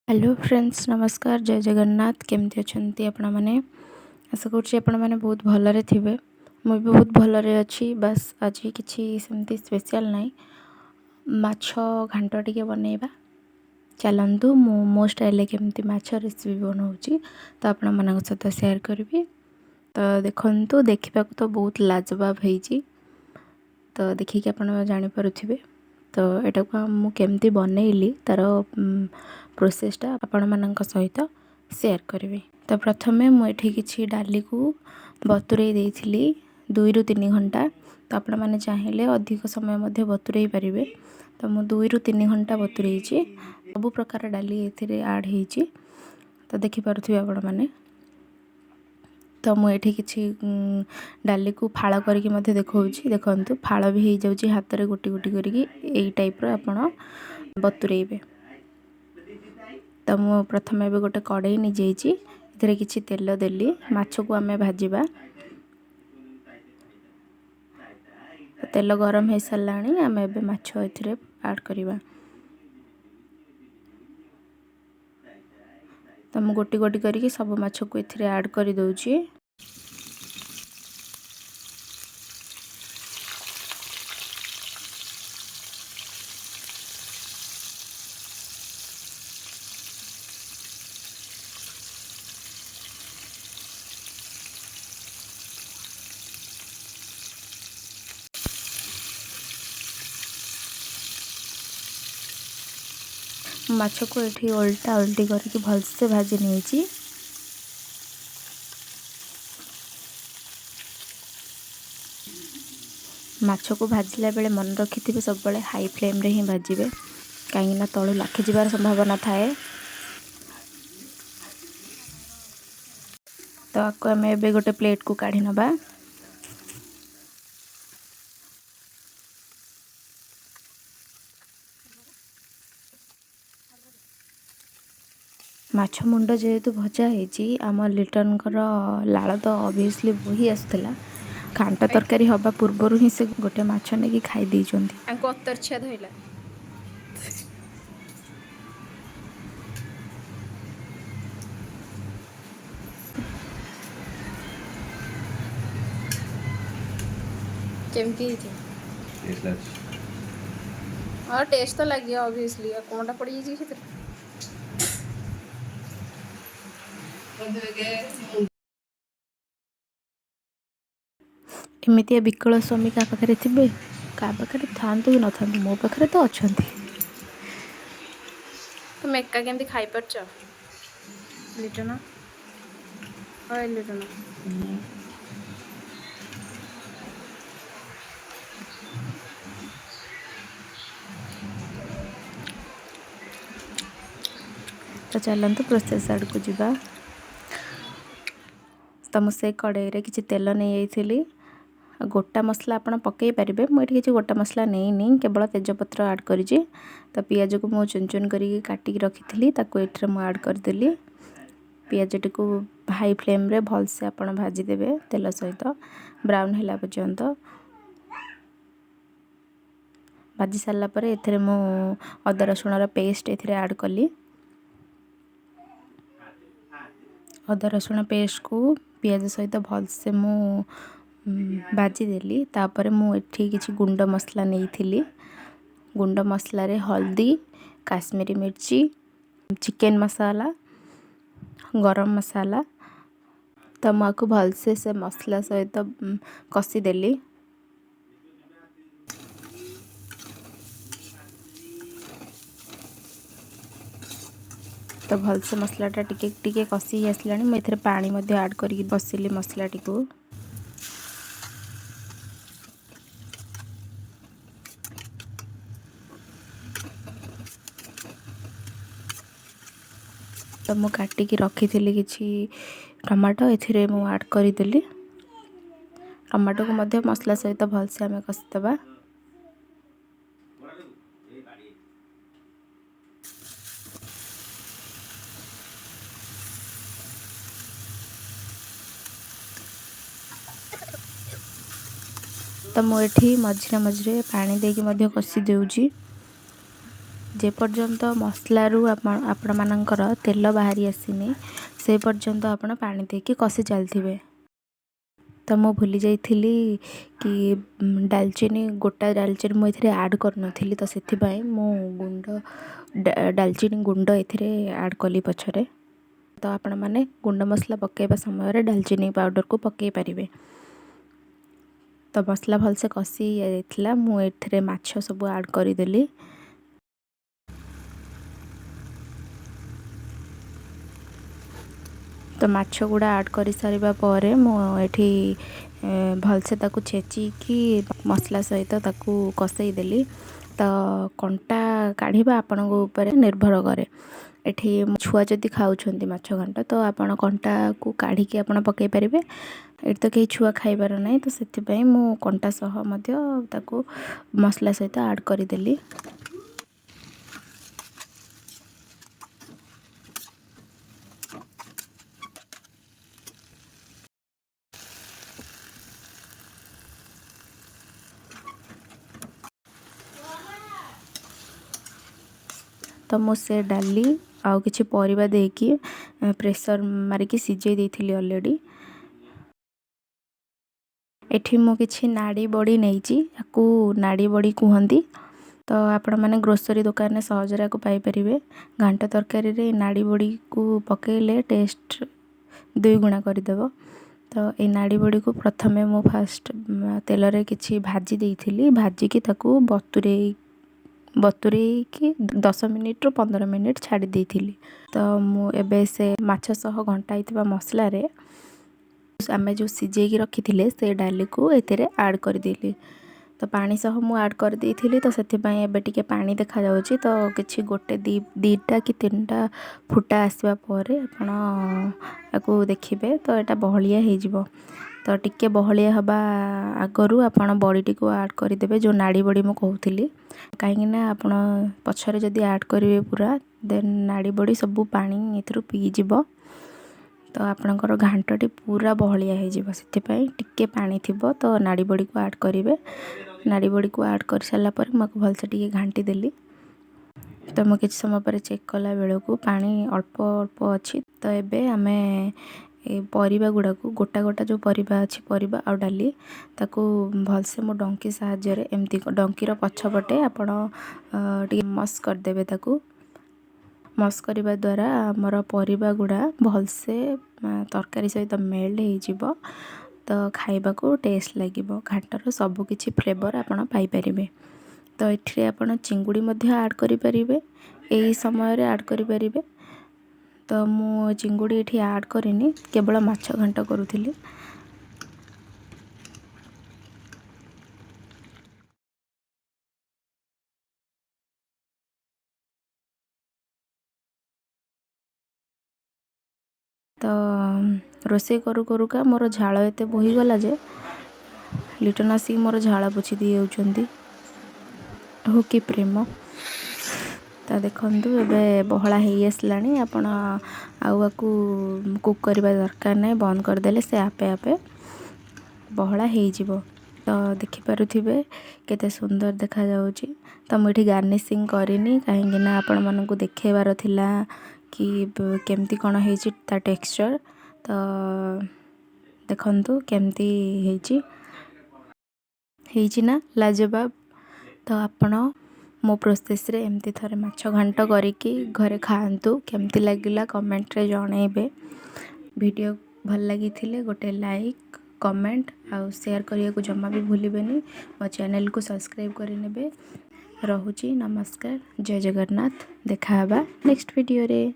Hello friends नमस्कार जय जगन्नाथ केमती अच्छी आपण मैंने आशा करें बहुत भलरे थे मुझे भी बहुत भलरे अच्छी बस आज किसी सेमती स्पेशल नाई माछ घांट टे बनइबा चलतु मो स्टाइल केमती माछ रेसिपी बनाऊँगी तो आपण मान सहित सेयार करी। तो देखु देखा तो बहुत लाजवाब होती तो देखिए आप जानीपे तो यहाँ को मुझे बनइली तार प्रोसेसटा आपण मानक सहित सेयार करी। तो प्रथमे मुझे किसी डाली को बतुरे देइथिली 2 ରୁ 3 घंटा तो आपण मैंने चाहिए अधिक समय बतुरे पारे तो मु 2 ରୁ 3 घंटा बतुरे सब प्रकार डाली एड हो तो देखिपे आपण मैंने तो मुझे किसी डाली को फाड़ करके देखा देखु फाड़ भी हो जाऊँगी हाथ में गोटी गोटी करी टाइप आपण बतुरेबे। तो मु प्रथम एवं गोटे कड़ई निजे किसी तेल देली माछ को आम भाजवा तेल गरम हो सारा आम ए माछ ऐड करवा। तो मु गोटी गोटी करके सब माछ को ऐड कर दौची। माछ को ये उल्टा उल्टी करके भलसे भाजी नहीं माछ को भाजला बेले मन रखि सब हाई फ्लेम रे ही भाजबे कहीं तलू लाखि जबार संभावना थाए। तो आपको आम ए गोटे प्लेट को काढ़ी नबा। माछ मुंड जेहेतु भजा होती आम लिटन लाल तो ऑब्वियसली बोही आसला घांट तरकारी हवा पूर्वर ही से गोटे माछ नहीं खाई धोइला केमती हाँ टेस्ट तो लगे ऑब्वियसली कौनटा पड़ी एमती विकल स्वामी क्या पाखे थे क्या पाखे था कि न था मो पाखे तो अच्छा तुम एका केमती खाई पारच लिटन लिटन तो चलतु प्रोसेस आड़ को जीवा। तो मुझे कड़ई रे किसी तेल नहीं जाइली गोटा मसला आप पकई पारे मुझे किसी गोटा मसला नहीं केवल तेजपत्र ऐड कर तो पियाज को मुझे चुन चुन करके काटिकी रखी ये मुझे ऐड करदेली पियाज टी को हाई फ्लेम रे भलसे आप भाजीदेवे तेल सहित ब्राउन है पर्यंत भाजी सारापर ए मु अदा रसुण पेस्ट ऐड कली अदा रसुण पेस्ट को पियाज सहित भलसे मु भाजीदेली तापर मुझे किसी गुंड मसला नहीं थी गुंड मसला रे हल्दी काश्मीरी मिर्ची चिकेन मसाला गरम मसाला तो मुझे भलसे से मसला सहित कषीदेली। तो भलसे मसलाटा टिके कषी आसला मुझे पानी ऐड करके बसिली मसलाटी को तो मु काटिकी रखी थी किसी टमाटो ए ऐड करदेली टमाटो को मध्य मसला सहित भलसे आम कषिदेवा। तो मुझे मझे मझे पानी देकी कषी दूची जे पर्यंत मसलारू आपणମାନଙ୍କର तेल बाहरी आसीनी से पर्यंत आपण पानी देकी कषि चलथिबे। तो मु भूली जाइथिली कि डालचीनी गोटा डालचीनी मु एथिरे ऐड करनथिली, तो सेथिबाई मु गुंड डालचीनी गुंड एथिरे ऐड कली पछरे। तो आपण माने गुंड मसला पकेबा समय रे डालचीनी पाउडर को पकेई पारिबे। तो मसला भलसे कषि जाइथिला, मु एथिरे माछ सब ऐड करिदेली। तो माछ गुड़ा ऐड कर सारिबा परे मु एठी भलसे ताकू छेची कि मसला सहित ताकू कषई देली। तो कंटा काढ़ीबा आपन ऊपर निर्भर करे। एठी छुआ जदि खाउछंती माछ घंटा तो आपण कंटा को काढ़ी के आपण पकेई परिबे। एठी तो कई छुआ खाइबार नै, तो सेति पई मु कंटा सह मध्य ताकू मसला सहित ऐड करि देली। तो मु से डाली आउ किछि परिबा देकी प्रेशर मारिकी सिझेई देइथिली ऑलरेडी। एठी मु किछि नाड़ी बड़ी नेइची, याकू नाड़ी बड़ी कुहंती। तो आपण माने ग्रोसरी दुकान में सहजरा को पाई परिबे। घांटा तरकारी रे नाड़ी बड़ी को पकेइले टेस्ट 2 गुणा कर देबो। तो ए नाड़ी बड़ी को प्रथमे मु फास्ट तेल रे किछि भाजी देइथिली, भाजी की ताकू बतुरे कि 10 मिनिट रो 15 मिनिट छाड़ी देइथिली। तो मु एबे से माछ सह घंटा हितबा मसला रे आमे जो सिझेई की रखिथिले से डाली को एतेरे ऐड कर देली। तो पानी सह मु ऐड कर देइथिली, तो सेति पई एबे टिके पानी देखा जाउची। तो किछि गोटे दीटा कि तीनटा फुटा आसीबा परे आपण याकू देखिबे, तो एटा बहलिया हे जिवो। तो टिके बहलिया हबा आगरू आपण बड़ी को ऐड कर देबे, जो नाड़ी बड़ी मु कहउथिली। काहेकि ना आपण पछरे जदी ऐड करिवे पूरा देन नाड़ी बड़ी सब पानी एथरो पी जिवो। तो आपणकर घांटटी पूरा बहलिया हे जिवो, सेति पई टिके पानी थिबो। तो नाड़ी बड़ी को ऐड करिवे। नाड़ी बड़ी को ऐड कर साला पर मको भलसे टिके घांटी देली। तो मु किछ समय पर चेक कला बेलो को पानी अल्प अल्प अछि। तो एबे आमे परिबा गुडा को गोटा गोटा जो परिबा अछि परिबा आ डाली ताकू भलसे मो डंकी साहाय्य रे एमती डंकी रो पछपटे आपण टिके मस कर देबे। ताकू मस करिबा द्वारा हमर परिबा गुडा भलसे तरकारी सहित मेल्ट हे जिवो। तो खाइबा को टेस्ट लागिबो, घांटार सब किछि फ्लेवर आपण पाई परिबे। तो एठिरे आपण चिंगुडी मध्ये ऐड करि परिबे, एई समय रे ऐड करि परिबे। तो मु चिंगुडी एठी ऐड करिनी, केवल माछ घंटा करूथिली। तो रोसे करू करू का मोर झाळ एते बोही गला जे लिटन आसी मोर झाळ पोछि दी जाउछंती। हो कि प्रेम। तो देखंतु एबे बहला हेई आसलानी, आपण आकू कुक करबा दरकार नै, बंद कर देले से आपे आपे बहला हेई जिवो। तो देखि पारुथिबे केते सुंदर देखा जाउची। तो मुठी गार्निशिंग करिनी, काहेकि ना आपण मानकू देखेबार थिला कि केमती कोन हेची ता टेक्सचर। तो देखंतु केमती हेची ना लाजवाब। तो आपण मो प्रोसेस रे एमती थरे माछ घंट करिकी घरे खाआंतु, केमती लागिला कमेंट रे जणेबे। वीडियो भल लागी थिले गोटे लाइक कमेंट आउ शेयर करिया को जम्मा भी भूलिबेनी। मो चैनल को सब्सक्राइब करि नेबे। रहुची, नमस्कार, जय जगन्नाथ। देखा हबा नेक्स्ट वीडियो रे।